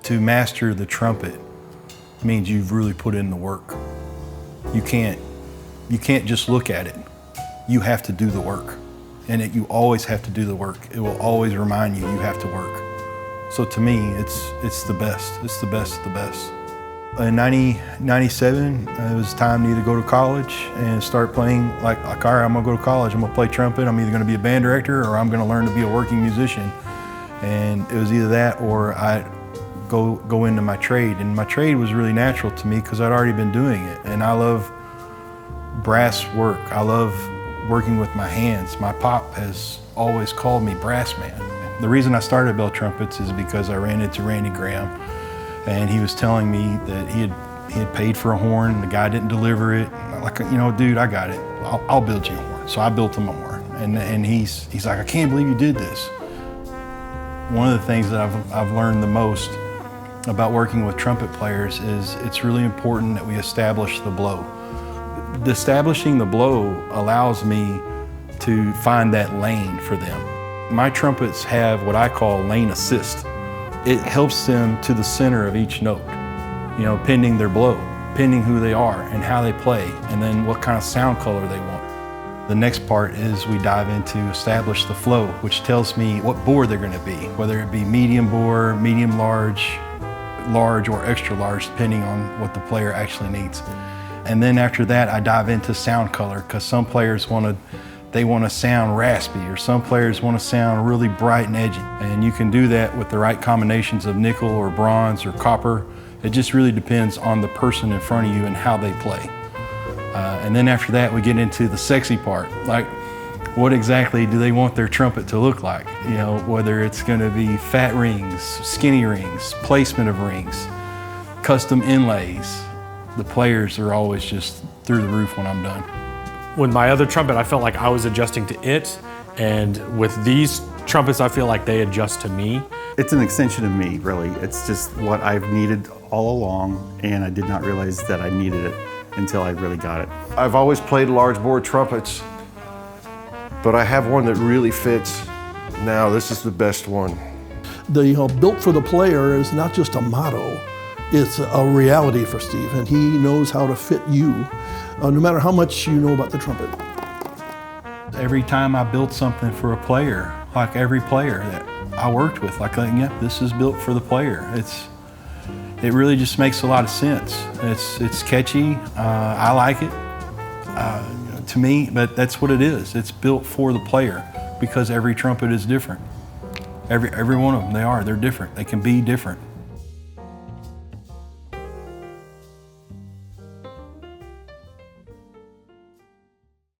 To master the trumpet means you've really put in the work. You can't just look at it. You have to do the work. And you always have to do the work. It will always remind you have to work. So to me, it's the best. It's the best of the best. In 1997, it was time to either go to college and start playing like all right, I'm gonna go to college, I'm gonna play trumpet, I'm either gonna be a band director or I'm gonna learn to be a working musician. And it was either that or I'd go into my trade. And my trade was really natural to me because I'd already been doing it. And I love brass work. I love working with my hands. My pop has always called me brass man. The reason I started Bell Trumpets is because I ran into Randy Graham, and he was telling me that he had paid for a horn and the guy didn't deliver it. I'm like, dude, I got it. I'll build you a horn. So I built him a horn. And he's like, I can't believe you did this. One of the things that I've learned the most about working with trumpet players is it's really important that we establish the blow. Establishing the blow allows me to find that lane for them. My trumpets have what I call lane assist. It helps them to the center of each note, pending their blow, pending who they are and how they play, and then what kind of sound color they want. The next part is we dive into establish the flow, which tells me what bore they're going to be, whether it be medium bore, medium large, large or extra large, depending on what the player actually needs. And then after that, I dive into sound color, because some players want to sound raspy, or some players want to sound really bright and edgy. And you can do that with the right combinations of nickel or bronze or copper. It just really depends on the person in front of you and how they play. And then after that, we get into the sexy part. Like, what exactly do they want their trumpet to look like? Whether it's going to be fat rings, skinny rings, placement of rings, custom inlays. The players are always just through the roof when I'm done. With my other trumpet, I felt like I was adjusting to it, and with these trumpets, I feel like they adjust to me. It's an extension of me, really. It's just what I've needed all along, and I did not realize that I needed it until I really got it. I've always played large bore trumpets, but I have one that really fits. Now, this is the best one. The built for the player is not just a motto, it's a reality for Steve, and he knows how to fit you, no matter how much you know about the trumpet. Every time I built something for a player, like every player that I worked with, yeah, this is built for the player. It really just makes a lot of sense. It's catchy. I like it. To me, but that's what it is. It's built for the player because every trumpet is different. Every one of them, they're different. They can be different.